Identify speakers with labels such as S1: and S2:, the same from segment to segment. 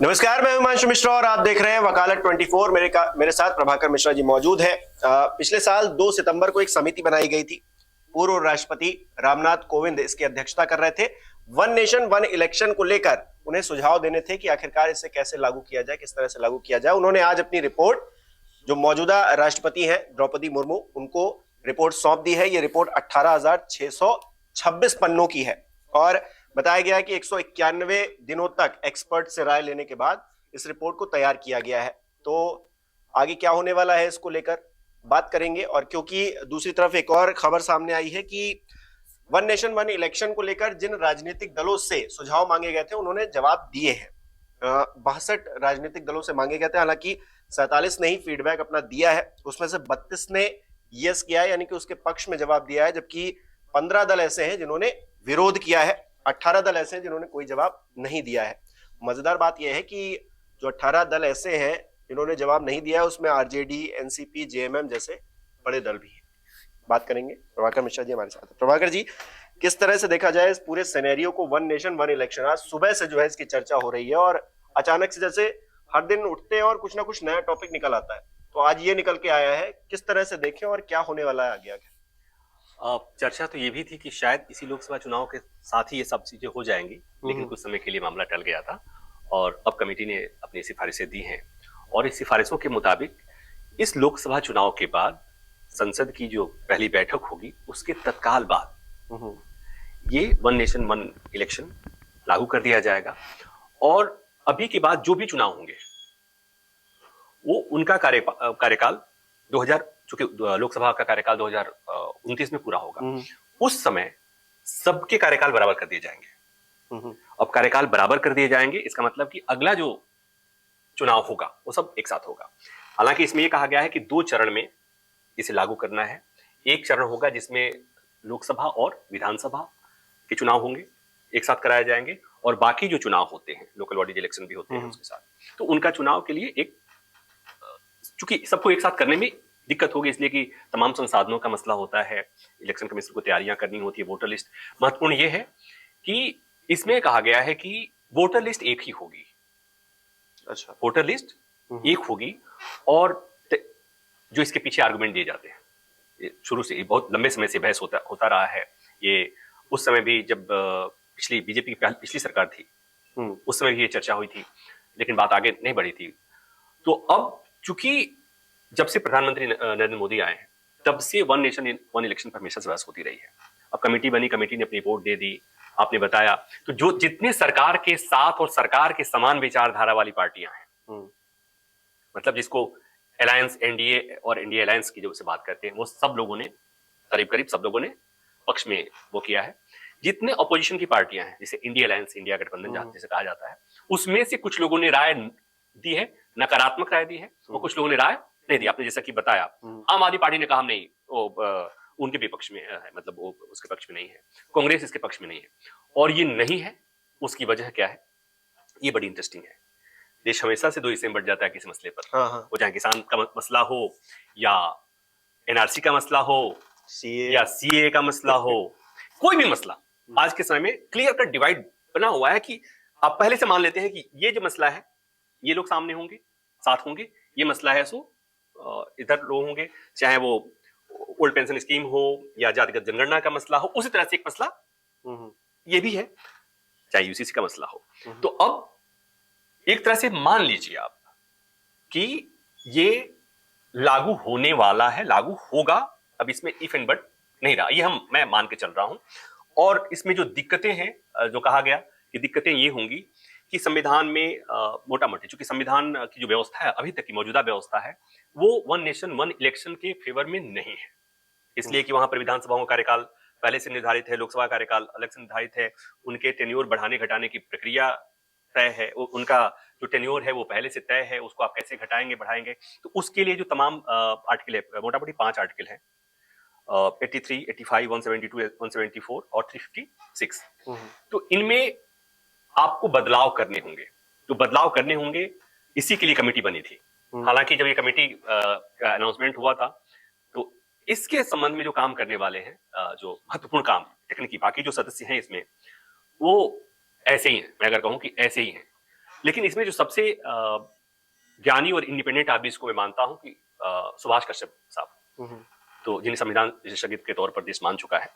S1: नमस्कार, मैं हिमांशु मिश्रा और आप देख रहे हैं वकालत 24। मेरे साथ प्रभाकर मिश्रा जी मौजूद हैं। पिछले साल 2 सितंबर को एक समिति बनाई गई थी। पूर्व राष्ट्रपति रामनाथ कोविंद इसकी अध्यक्षता कर रहे थे। वन नेशन वन इलेक्शन को लेकर उन्हें सुझाव देने थे कि आखिरकार इसे कैसे लागू किया जाए, किस तरह से लागू किया जाए। उन्होंने आज अपनी रिपोर्ट, जो मौजूदा राष्ट्रपति हैं द्रौपदी मुर्मू, उनको रिपोर्ट सौंप दी है। ये रिपोर्ट 18,626 पन्नों की है और बताया गया है कि 191 दिनों तक एक्सपर्ट से राय लेने के बाद इस रिपोर्ट को तैयार किया गया है। तो आगे क्या होने वाला है इसको लेकर बात करेंगे। और क्योंकि दूसरी तरफ एक और खबर सामने आई है कि वन नेशन वन इलेक्शन को लेकर जिन राजनीतिक दलों से सुझाव मांगे गए थे उन्होंने जवाब दिए हैं। 62 राजनीतिक दलों से मांगे गए थे, हालांकि 47 ने ही फीडबैक अपना दिया है। उसमें से 32 ने यस किया है, यानी कि उसके पक्ष में जवाब दिया है, जबकि 15 दल ऐसे हैं जिन्होंने विरोध किया है। 18 दल ऐसे हैं जिन्होंने कोई जवाब नहीं दिया है। मजेदार बात यह है कि जो 18 दल ऐसे हैं जिन्होंने जवाब नहीं दिया है, उसमें आरजेडी, एनसीपी, जेएमएम जैसे बड़े दल भी हैं। बात करेंगे। प्रभाकर मिश्रा जी हमारे साथ हैं। प्रभाकर जी, किस तरह से देखा जाए इस पूरे सिनेरियो को, वन नेशन वन इलेक्शन? आज सुबह से जो है इसकी चर्चा हो रही है और अचानक से जैसे हर दिन उठते हैं और कुछ ना कुछ नया टॉपिक निकल आता है, तो आज ये निकल के आया है। किस तरह से देखें और क्या होने वाला है आगे?
S2: चर्चा तो ये भी थी कि शायद इसी लोकसभा चुनाव के साथ ही ये सब चीजें हो जाएंगी, लेकिन कुछ समय के लिए मामला टल गया था और अब कमेटी ने अपनी सिफारिशें दी हैं और इस सिफारिशों के मुताबिक इस लोकसभा चुनाव के बाद संसद की जो पहली बैठक होगी उसके तत्काल बाद ये वन नेशन वन इलेक्शन लागू कर दिया जाएगा और अभी के बाद जो भी चुनाव होंगे वो उनका कार्यकाल 2000, चूंकि लोकसभा का कार्यकाल 2029 में पूरा होगा, उस समय सबके कार्यकाल बराबर कर दिए जाएंगे। अब कार्यकाल बराबर कर दिए जाएंगे, इसका मतलब कि अगला जो चुनाव होगा वो सब एक साथ होगा। हालांकि इसमें यह कहा गया है कि 2 चरण में इसे लागू करना है। एक चरण होगा जिसमें लोकसभा और विधानसभा के चुनाव होंगे, एक साथ कराए जाएंगे, और बाकी जो चुनाव होते हैं, लोकल बॉडी इलेक्शन भी होते हैं उसके साथ, तो उनका चुनाव के लिए एक, चूंकि सबको एक साथ करने में दिक्कत होगी इसलिए कि तमाम संसाधनों का मसला होता है, इलेक्शन कमीशन को तैयारियां करनी होती है, वोटर लिस्ट। महत्वपूर्ण यह है कि इसमें कहा गया है कि वोटर लिस्ट एक ही होगी। अच्छा, वोटर लिस्ट एक होगी। और जो इसके पीछे आर्गुमेंट दिए जाते हैं, शुरू से बहुत लंबे समय से बहस होता रहा है। ये उस समय भी जब पिछली बीजेपी की पिछली सरकार थी, उस समय भी ये चर्चा हुई थी, लेकिन बात आगे नहीं बढ़ी थी। तो अब चूंकि जब से प्रधानमंत्री नरेंद्र मोदी आए हैं, तब से वन नेशन वन इलेक्शन पर हमेशा से बहस होती रही है। अब कमेटी बनी, कमेटी ने अपनी रिपोर्ट दे दी, आपने बताया। तो जो जितने सरकार के साथ और सरकार के समान विचारधारा वाली पार्टियां हैं, मतलब जिसको अलायंस, एनडीए और इंडिया अलायंस की जो से बात करते हैं, वो सब लोगों ने, करीब करीब सब लोगों ने पक्ष में वो किया है। जितने अपोजिशन की पार्टियां हैं, जैसे इंडिया अलायंस, इंडिया गठबंधन जैसे कहा जाता है, उसमें से कुछ लोगों ने राय दी है, नकारात्मक राय दी है, और कुछ लोगों ने राय नहीं दी। आपने जैसा कि बताया, आम आदमी पार्टी ने कहा हम नहीं, उनके विपक्ष में है, मतलब वो उसके पक्ष में नहीं है, कांग्रेस इसके पक्ष में नहीं है। और ये नहीं है, उसकी वजह क्या है, ये बड़ी इंटरेस्टिंग है। देश हमेशा से दो हिस्से में बढ़ जाता है किसी मसले पर, वो चाहे किसान का मसला हो या एनआरसी का मसला हो या सीए का मसला हो, कोई भी मसला। आज के समय में क्लियर कट डिवाइड बना हुआ है कि आप पहले से मान लेते हैं कि ये जो मसला है ये लोग सामने होंगे, साथ होंगे, ये मसला है सो इधर लोग होंगे, चाहे वो ओल्ड पेंशन स्कीम हो या जातिगत जनगणना का मसला हो, उसी तरह से एक मसला ये भी है, चाहे यूसीसी का मसला हो। तो अब एक तरह से मान लीजिए आप कि ये लागू होने वाला है, लागू होगा। अब इसमें इफ एंड बट नहीं रहा, ये मैं मान के चल रहा हूं। और इसमें जो दिक्कतें हैं, जो कहा गया कि दिक्कतें ये होंगी कि संविधान में मोटा मोटी, चूंकि संविधान की जो व्यवस्था है, अभी तक की मौजूदा व्यवस्था है, वो वन नेशन वन इलेक्शन के फेवर में नहीं है। इसलिए कि वहां पर विधानसभाओं का कार्यकाल पहले से निर्धारित है, लोकसभा कार्यकाल अलग से निर्धारित है, उनके टेन्योर बढ़ाने घटाने की प्रक्रिया तय है, उनका जो टेन्योर है वो पहले से तय है, उसको आप कैसे घटाएंगे बढ़ाएंगे। तो उसके लिए जो तमाम आर्टिकल है, मोटा मोटी 5 आर्टिकल है, 83, 85, 172, 174 और 356। तो इनमें आपको बदलाव करने होंगे, तो बदलाव करने होंगे, इसी के लिए कमेटी बनी थी। हालांकि जब ये कमेटी का अनाउंसमेंट हुआ था, तो इसके संबंध में जो काम करने वाले हैं, जो महत्वपूर्ण काम, तकनीकी बाकी जो सदस्य हैं इसमें, वो ऐसे ही हैं। मैं अगर कहूं कि ऐसे ही हैं, लेकिन इसमें जो सबसे ज्ञानी और इंडिपेंडेंट आदमी इसको मैं मानता हूं कि सुभाष कश्यप साहब, तो जिन्हें संविधान विशेषज्ञ के तौर पर देश मान चुका है,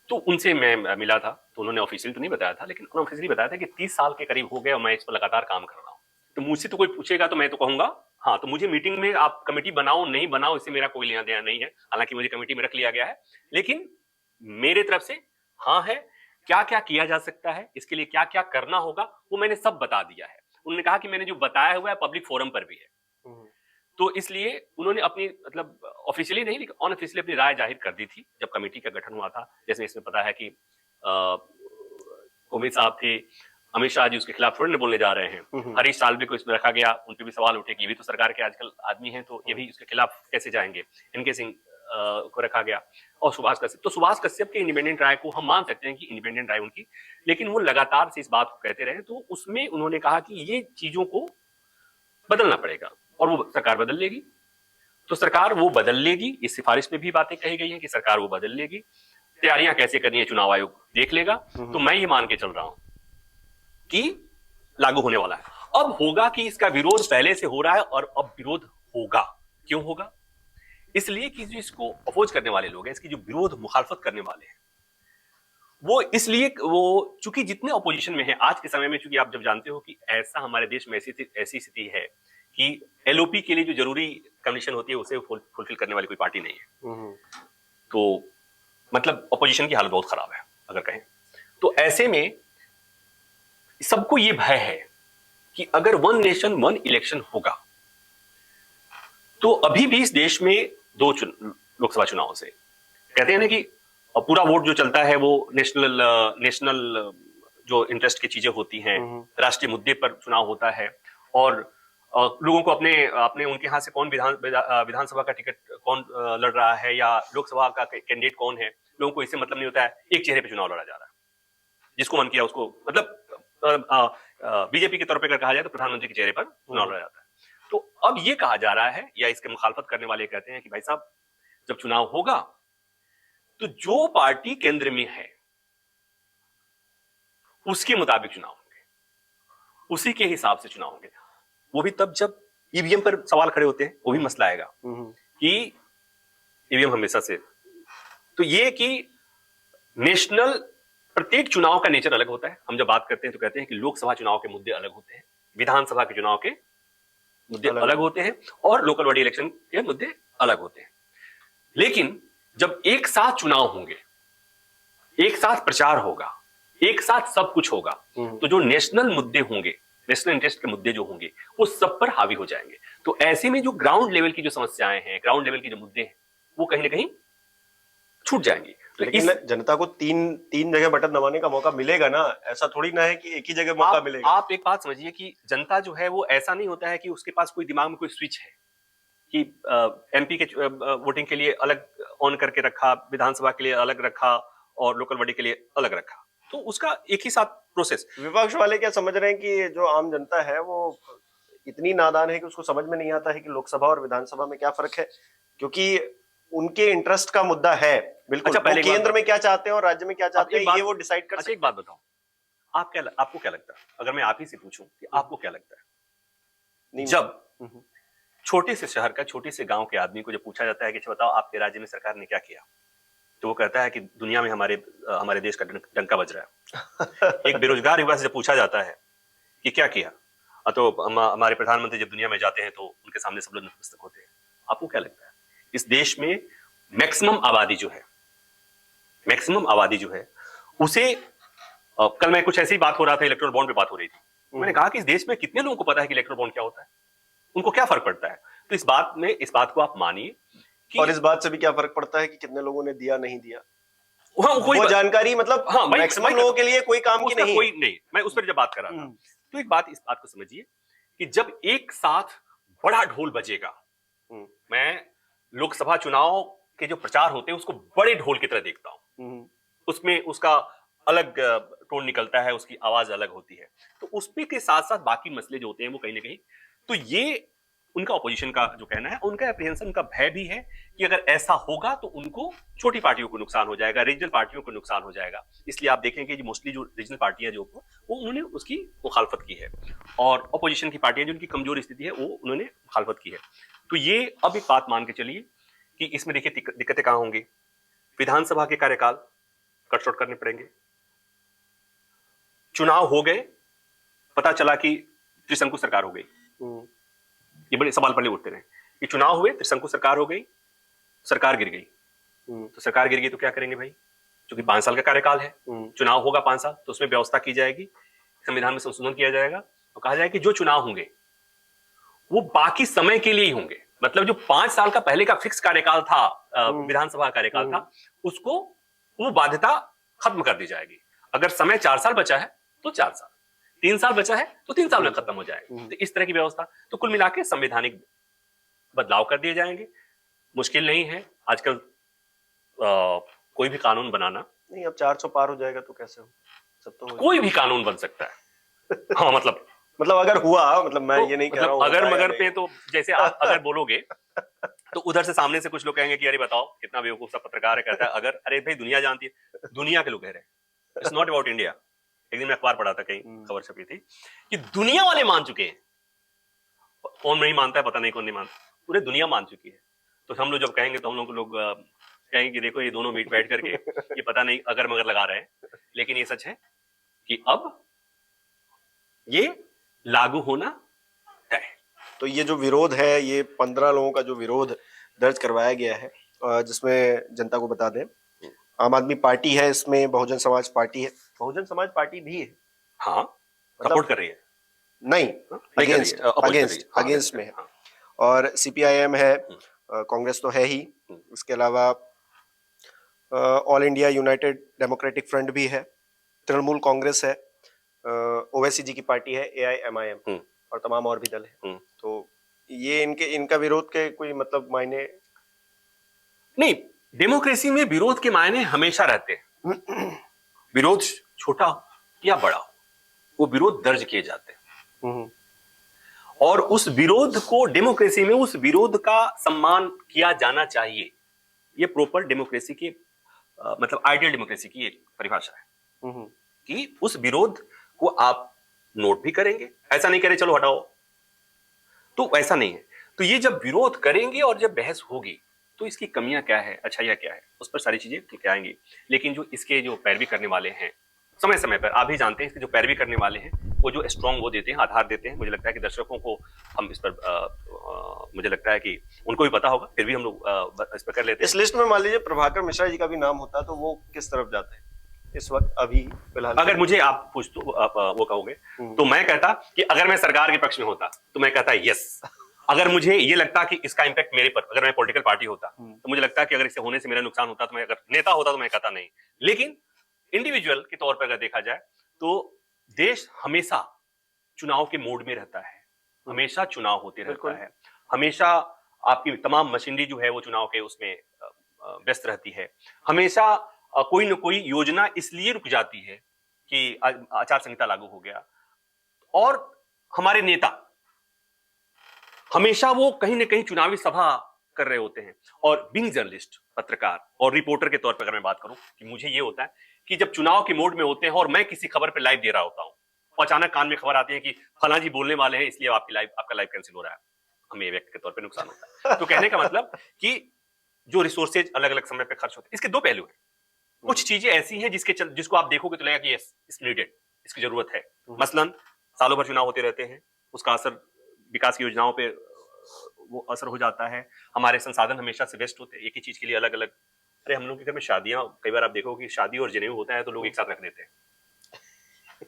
S2: तो उनसे मैं मिला था। तो उन्होंने ऑफिशियली तो नहीं बताया था, लेकिन उन्होंने ऑफिशियली बताया था कि 30 साल के करीब हो गए और मैं इस पर लगातार काम कर रहा हूं। तो मुझसे तो कोई पूछेगा तो मैं तो कहूंगा हाँ, तो मुझे मीटिंग में आप कमेटी बनाओ नहीं बनाओ इससे मेरा कोई लेना देना नहीं है। हालांकि मुझे कमेटी में रख लिया गया है, लेकिन मेरे तरफ से हाँ है। क्या क्या किया जा सकता है, इसके लिए क्या क्या करना होगा, वो मैंने सब बता दिया है। उन्होंने कहा कि मैंने जो बताया हुआ है पब्लिक फोरम पर भी है, तो इसलिए उन्होंने अपनी मतलब ऑफिशियली नहीं लेकिन अनऑफिशियली अपनी राय जाहिर कर दी थी जब कमेटी का गठन हुआ था। जैसे इसमें पता है कि अमित साहब थे, अमित शाह जी उसके खिलाफ थोड़ी ना बोलने जा रहे हैं। हरीश साल्वे को इसमें रखा गया, उन पर भी सवाल उठे कि ये भी तो सरकार के आजकल आदमी हैं, तो ये भी उसके खिलाफ कैसे जाएंगे। इनके सिंह को रखा गया और सुभाष कश्यप। तो सुभाष कश्यप के इंडिपेंडेंट राय को हम मान सकते हैं कि इंडिपेंडेंट राय उनकी, लेकिन वो लगातार से इस बात को कहते रहे। तो उसमें उन्होंने कहा कि ये चीजों को बदलना पड़ेगा और वो सरकार बदल लेगी। तो सरकार वो बदल लेगी, इस सिफारिश में भी बातें कही गई हैं कि सरकार वो बदल लेगी। तैयारियां कैसे करनी है चुनाव आयोग देख लेगा। तो मैं ये मान के चल रहा हूं कि लागू होने वाला है। अब होगा कि इसका विरोध पहले से हो रहा है और अब विरोध होगा। क्यों होगा? इसलिए कि जो इसको अपोज करने वाले लोग हैं, इसकी जो विरोध मुखालफत करने वाले हैं, वो इसलिए वो चूंकि जितने अपोजिशन में है आज के समय में, चूंकि आप जब जानते हो कि ऐसा हमारे देश में ऐसी स्थिति है कि एलओपी के लिए जो जरूरी कंडीशन होती है उसे फुलफिल करने वाली कोई पार्टी नहीं है। तो मतलब अपोजिशन की हालत बहुत खराब है अगर कहें तो। ऐसे में सबको ये भय है कि अगर वन नेशन वन इलेक्शन होगा तो अभी भी इस देश में दो लोकसभा चुनाव से कहते हैं ना कि पूरा वोट जो चलता है वो नेशनल जो इंटरेस्ट की चीजें होती हैं, राष्ट्रीय मुद्दे पर चुनाव होता है और लोगों को अपने उनके हाथ से कौन विधानसभा का टिकट कौन लड़ रहा है या लोकसभा का कैंडिडेट कौन है, लोगों को इससे मतलब नहीं होता है। एक चेहरे पे चुनाव लड़ा जा रहा है, जिसको मन किया उसको, मतलब बीजेपी के तौर पर कहा जाए तो प्रधानमंत्री के चेहरे पर चुनाव लड़ा जाता है। तो अब ये कहा जा रहा है या इसके मुखालफत करने वाले कहते हैं कि भाई साहब जब चुनाव होगा तो जो पार्टी केंद्र में है उसके मुताबिक चुनाव होंगे, उसी के हिसाब से चुनाव होंगे। वो भी तब जब ईवीएम पर सवाल खड़े होते हैं, वो भी मसला आएगा कि ईवीएम हमेशा से, तो ये कि नेशनल प्रत्येक चुनाव का नेचर अलग होता है। हम जब बात करते हैं तो कहते हैं कि लोकसभा चुनाव के मुद्दे अलग होते हैं, विधानसभा के चुनाव के मुद्दे अलग होते हैं और लोकल बॉडी इलेक्शन के मुद्दे अलग होते हैं। लेकिन जब एक साथ चुनाव होंगे, एक साथ प्रचार होगा, एक साथ सब कुछ होगा, तो जो नेशनल मुद्दे होंगे, नेशनल इंटरेस्ट के मुद्दे जो होंगे वो सब पर हावी हो जाएंगे। तो ऐसे में जो ग्राउंड लेवल की जो समस्याएं हैं, ग्राउंड लेवल के जो मुद्दे हैं, वो कहीं ना कहीं छूट जाएंगी। तो
S1: लेकिन जनता को तीन जगह बटन दबाने का मौका मिलेगा ना, ऐसा थोड़ी ना है कि एक ही जगह मौका मिलेगा।
S2: आप एक बात समझिए कि जनता जो है वो ऐसा नहीं होता है कि उसके पास कोई दिमाग में कोई स्विच है कि एमपी के वोटिंग के लिए अलग ऑन करके रखा, विधानसभा के लिए अलग रखा और लोकल बॉडी के लिए अलग रखा, तो उसका एक ही साथ प्रोसेस।
S1: विपक्ष वाले क्या समझ रहे हैं कि जो आम जनता है वो इतनी नादान है कि उसको समझ में नहीं आता है कि लोकसभा और विधानसभा में क्या फर्क है, क्योंकि उनके इंटरेस्ट का मुद्दा है। बिल्कुल। अच्छा, पहले केंद्र में क्या चाहते हैं और राज्य में क्या चाहते हैं ये वो डिसाइड कर सकते हैं।
S2: एक बात बताओ, आपको क्या लगता है, अगर मैं आप ही से पूछूं कि आपको क्या लगता है, जब छोटे से शहर का, छोटे से गांव के आदमी को जब पूछा जाता है कि बताओ आपके राज्य में सरकार ने क्या किया, तो वो कहता है कि दुनिया में हमारे देश का डंका बज रहा है। एक बेरोजगार युवा से जब पूछा जाता है कि क्या किया, तो हमारे प्रधानमंत्री जब दुनिया में जाते हैं तो उनके सामने सब लोग नतमस्तक होते हैं। आपको क्या लगता है, इस देश में मैक्सिमम आबादी जो है उसे कल मैं कुछ ऐसी बात हो रहा था, इलेक्ट्रोल बॉन्ड पे बात हो रही थी, मैंने कहा कि इस देश में कितने लोगों को पता है कि इलेक्ट्रोल बॉन्ड क्या होता है, उनको क्या फर्क पड़ता है। तो इस बात को आप मानिए,
S1: और इस बात से भी क्या फर्क पड़ता है कि कितने लोगों ने दिया नहीं दिया। वो जानकारी मतलब मैक्सिमम लोगों के लिए कोई काम की नहीं,
S2: कोई नहीं। मैं उस पर जब बात कर रहा था तो इस बात को समझिए कि जब एक साथ बड़ा ढोल बजेगा, मैं लोकसभा चुनाव के जो प्रचार होते हैं उसको बड़े ढोल की तरह देखता हूं, उसमें उसका अलग टोन निकलता है, उसकी आवाज अलग होती है, तो उसपे के साथ साथ बाकी मसले जो होते हैं वो कहीं ना कहीं, तो ये उनका ऑपोजिशन का जो कहना है, उनका एप्रीहेंशन, उनका भय भी है कि अगर ऐसा होगा तो उनको छोटी पार्टियों को नुकसान हो जाएगा, रीजनल पार्टियों को नुकसान हो जाएगा। इसलिए आप देखेंगे कि मोस्टली जो रीजनल पार्टियां जो वो उन्होंने उसकी मुखालफत की है, और ऑपोजिशन की पार्टियां जो उनकी कमजोर स्थिति है वो उन्होंने मुखालफत की है। तो ये अब एक बात मान के चलिए कि इसमें देखिए दिक्कतें कहां होंगी। विधानसभा के कार्यकाल कट शॉर्ट करने पड़ेंगे। चुनाव हो गए, पता चला कि त्रिशंकु सरकार हो गई, ये बड़े सवाल पहले उठते रहे कि चुनाव हुए, त्रिशंकु सरकार हो गई, सरकार गिर गई। तो सरकार गिर गई तो क्या करेंगे भाई, क्योंकि 5 साल का कार्यकाल है, चुनाव होगा 5 साल, तो उसमें व्यवस्था की जाएगी, संविधान में संशोधन किया जाएगा, तो कहा जाएगा कि जो चुनाव होंगे वो बाकी समय के लिए ही होंगे। मतलब जो 5 साल का पहले का फिक्स कार्यकाल था, विधानसभा कार्यकाल था, उसको वो बाध्यता खत्म कर दी जाएगी। अगर समय 4 साल बचा है तो 4 साल, 3 साल बचा है तो 3 साल में खत्म हो जाएगा। तो इस तरह की व्यवस्था, तो कुल मिला के संवैधानिक बदलाव कर दिए जाएंगे। मुश्किल नहीं है आजकल कोई भी कानून बनाना।
S1: नहीं, अब 400 पार हो जाएगा तो कैसे हो, सब तो
S2: कोई भी कानून बन सकता है। हाँ, मतलब
S1: अगर हुआ, मतलब मैं ये नहीं कह रहा हूं
S2: अगर मगर पे, तो जैसे आप अगर बोलोगे तो उधर से सामने से कुछ लोग कहेंगे कि अरे बताओ कितना बेवकूफ सा पत्रकार है, कहता है अगर, अरे भाई दुनिया जानती है, दुनिया के लोग कह रहे हैं, इट्स नॉट अबाउट इंडिया। एक दिन मैं अखबार पढ़ा था, कहीं खबर छपी थी कि दुनिया वाले मान चुके हैं। कौन नहीं मानता है पता नहीं, कौन नहीं मानता, पूरे दुनिया मान चुकी है। तो हम लोग जब कहेंगे तो हम लोग कहेंगे कि देखो ये दोनों बैठ करके ये पता नहीं अगर मगर लगा रहे हैं, लेकिन ये सच है कि अब ये लागू होना तय।
S1: तो ये जो विरोध है, ये 15 लोगों का जो विरोध दर्ज करवाया गया है, जिसमें जनता को बता दें, आम आदमी पार्टी है, इसमें बहुजन समाज पार्टी है, बहुजन समाज पार्टी भी है,
S2: हाँ, सपोर्ट कर रही है,
S1: नहीं अगेंस्ट में है, और सीपीआईएम है, कांग्रेस तो है ही, इसके अलावा all India United democratic front भी है, तृणमूल कांग्रेस है, ओवैसी जी की पार्टी है एआईएमआईएम, और तमाम और भी दल है। तो ये इनका विरोध के कोई मतलब मायने
S2: नहीं। डेमोक्रेसी में विरोध के मायने हमेशा रहते हैं। विरोध छोटा या बड़ा, वो विरोध दर्ज किए जाते हैं, और उस विरोध को डेमोक्रेसी में, उस विरोध का सम्मान किया जाना चाहिए। ये प्रॉपर डेमोक्रेसी की मतलब आइडियल डेमोक्रेसी की एक परिभाषा है कि उस विरोध को आप नोट भी करेंगे, ऐसा नहीं करें चलो हटाओ, तो ऐसा नहीं है। तो ये जब विरोध करेंगे और जब बहस होगी तो इसकी कमियां क्या है, अच्छाइयां क्या है, उस पर सारी चीजें ठीक आएंगी। लेकिन जो इसके जो पैरवी करने वाले हैं समय समय पर, आप भी जानते हैं, इसके जो पैरवी करने वाले हैं वो जो स्ट्रॉन्ग वो देते हैं, आधार देते हैं। मुझे लगता है कि दर्शकों को हम इस पर मुझे लगता है कि उनको भी पता होगा, फिर भी हम लोग इस पर कर लेते हैं।
S1: इस लिस्ट में मान लीजिए प्रभाकर मिश्रा जी का भी नाम होता तो वो किस तरफ जाते हैं इस वक्त, अभी फिलहाल?
S2: अगर मुझे आप पूछ तो वो कहोगे तो मैं कहता कि अगर मैं सरकार के पक्ष में होता तो मैं कहता यस। अगर मुझे ये लगता कि इसका इंपैक्ट मेरे पर, अगर मैं पॉलिटिकल पार्टी होता तो मुझे लगता कि अगर इससे होने से मेरा नुकसान होता, तो मैं अगर नेता होता तो मैं कहता नहीं। लेकिन इंडिविजुअल के तौर पर अगर देखा जाए तो देश हमेशा चुनाव के मोड में रहता है, हमेशा चुनाव होते रहता है, हमेशा आपकी तमाम मशीनरी जो है वो चुनाव के उसमें व्यस्त रहती है। हमेशा कोई न कोई योजना इसलिए रुक जाती है कि आचार संहिता लागू हो गया, और हमारे नेता हमेशा वो कहीं ना कहीं चुनावी सभा कर रहे होते हैं। और बिंग जर्नलिस्ट, पत्रकार और रिपोर्टर के तौर पर अगर मैं बात करूं कि मुझे ये होता है कि जब चुनाव के मोड में होते हैं और मैं किसी खबर पे लाइव दे रहा होता हूं, अचानक कान में खबर आती है कि फलां जी बोलने वाले हैं इसलिए आपका लाइव कैंसिल हो रहा है, हमें व्यक्ति के तौर पे नुकसान होता है। तो कहने का मतलब कि जो रिसोर्सेज अलग अलग समय पे खर्च होते हैं, इसके दो पहलू हैं। कुछ चीजें ऐसी हैं जिसको आप देखोगे तो लगेगा कि यस इट्स नीडेड, इसकी जरूरत है। मसलन सालों भर चुनाव होते रहते हैं, उसका असर विकास की योजनाओं पे वो असर हो जाता है। हमारे संसाधन हमेशा से वेस्ट होते हैं एक ही चीज के लिए, अलग अलग। अरे हम लोग के घर में शादियां, कई बार आप देखोगे कि शादी और जनेऊ होता है तो लोग एक साथ रख देते हैं,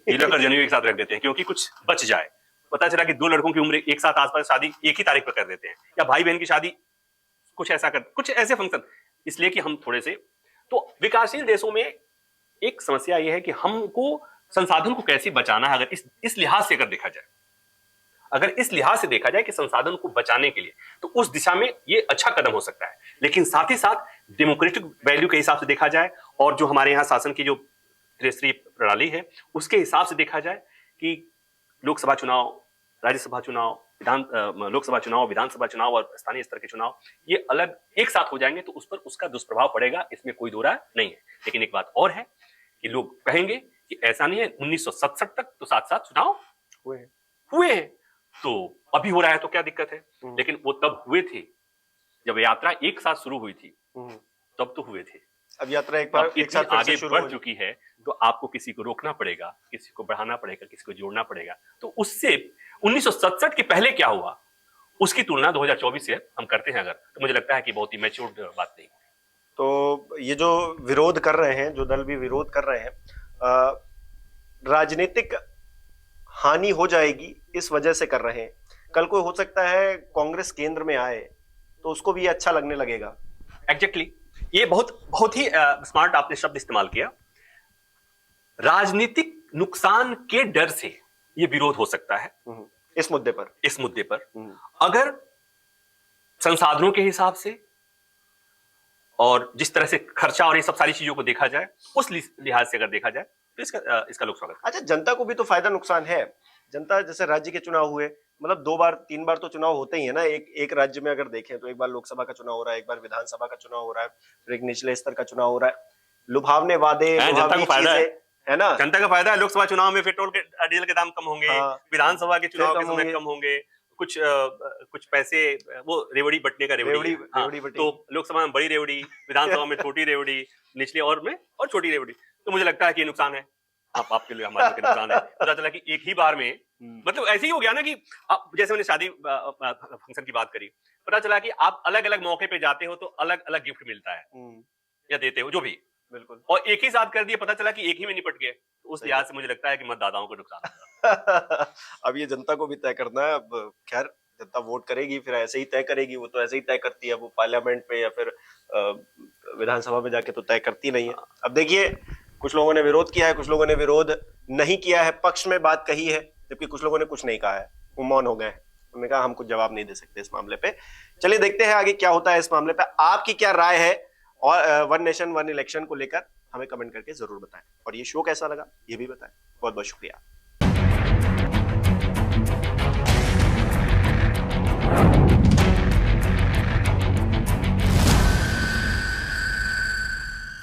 S2: तिलक और जनेऊ एक साथ रख देते हैं क्योंकि कुछ बच जाए। पता चला कि 2 लड़कों की उम्र एक साथ आसपास, शादी एक ही तारीख पर कर देते हैं, या भाई बहन की शादी कुछ ऐसे फंक्शन, इसलिए कि हम थोड़े से। तो विकासशील देशों में एक समस्या यह है कि हमको संसाधन को कैसे बचाना है। अगर इस लिहाज से अगर देखा जाए, अगर इस लिहाज से देखा जाए कि संसाधन को बचाने के लिए, तो उस दिशा में ये अच्छा कदम हो सकता है। लेकिन साथ ही साथ डेमोक्रेटिक वैल्यू के हिसाब से देखा जाए, और जो हमारे यहाँ शासन की जो त्रिस्तरीय प्रणाली है उसके हिसाब से देखा जाए कि लोकसभा चुनाव, राज्यसभा चुनाव, लोकसभा चुनाव, विधानसभा चुनाव और स्थानीय स्तर के चुनाव ये अलग एक साथ हो जाएंगे तो उस पर उसका दुष्प्रभाव पड़ेगा, इसमें कोई दो राय नहीं है। लेकिन एक बात और है कि लोग कहेंगे कि ऐसा नहीं है, 1967 तक तो साथ साथ चुनाव हुए हैं, तो अभी हो रहा है तो क्या दिक्कत है। लेकिन वो तब हुए थे जब यात्रा एक साथ शुरू हुई थी, तब तो हुए थे।
S1: अब यात्रा एक साथ
S2: आगे बढ़ चुकी है तो आपको किसी को रोकना पड़ेगा, किसी को बढ़ाना पड़ेगा, किसी को जोड़ना पड़ेगा। तो उससे 1967 के पहले क्या हुआ उसकी तुलना 2024 से हम करते हैं अगर, तो मुझे लगता है कि बहुत ही मैच्योर्ड बात नहीं।
S1: तो ये जो विरोध कर रहे हैं, जो दल भी विरोध कर रहे हैं, राजनीतिक हानि हो जाएगी इस वजह से कर रहे हैं। कल को हो सकता है कांग्रेस केंद्र में आए तो उसको भी अच्छा लगने लगेगा।
S2: एग्जैक्टली, ये बहुत ही स्मार्ट आपने शब्द इस्तेमाल किया। राजनीतिक नुकसान के डर से ये विरोध हो सकता है
S1: इस मुद्दे पर
S2: अगर संसाधनों के हिसाब से और जिस तरह से खर्चा और ये सब सारी चीजों को देखा जाए, उस लिहाज से अगर देखा जाए तो इसका लोक स्वागत।
S1: अच्छा, जनता को भी तो फायदा नुकसान है। जनता, जैसे राज्य के चुनाव हुए, मतलब 2 बार 3 बार तो चुनाव होते ही है ना। एक राज्य में अगर देखें तो एक बार लोकसभा का चुनाव हो रहा है, एक बार विधानसभा का चुनाव हो रहा है, फिर एक निचले स्तर का चुनाव हो रहा है। लुभावने वादे,
S2: जनता को फायदा
S1: है ना,
S2: जनता का फायदा है। लोकसभा चुनाव में पेट्रोल के डीजल के दाम कम होंगे, विधानसभा के चुनाव के समय कम होंगे, कुछ पैसे वो रेवड़ी बटने का रेवड़ी तो लोकसभा में बड़ी रेवड़ी, विधानसभा में छोटी रेवड़ी, निचले और छोटी रेवड़ी। तो मुझे लगता है कि नुकसान है आपके लिए, हमारे लिए नुकसान है। पता चला कि एक ही बार में, मतलब ऐसे ही हो गया ना कि आप, जैसे मैंने शादी फंक्शन की बात करी, पता चला कि आप अलग अलग मौके पे जाते हो तो अलग अलग गिफ्ट मिलता है या देते हो, जो भी, बिल्कुल, और एक ही साथ कर दिया, पता चला कि एक ही में निपट गए। तो उस लिहाज से मुझे लगता है कि मतदाताओं को नुकसान है।
S1: अब ये जनता को भी तय करना है। अब खैर, जनता वोट करेगी, फिर ऐसे ही तय करेगी। वो तो ऐसे ही तय करती है, वो पार्लियामेंट पे या फिर विधानसभा में जाके तो तय करती नहीं है। अब देखिए, कुछ लोगों ने विरोध किया है, कुछ लोगों ने विरोध नहीं किया है, पक्ष में बात कही है, जबकि कुछ लोगों ने कुछ नहीं कहा है, वो मौन हो गए। उन्होंने कहा हम कुछ जवाब नहीं दे सकते इस मामले पे। चलिए देखते हैं आगे क्या होता है इस मामले पे। आपकी क्या राय है और वन नेशन वन इलेक्शन को लेकर हमें कमेंट करके जरूर बताएं। और ये शो कैसा लगा ये भी बताएं। बहुत बहुत शुक्रिया।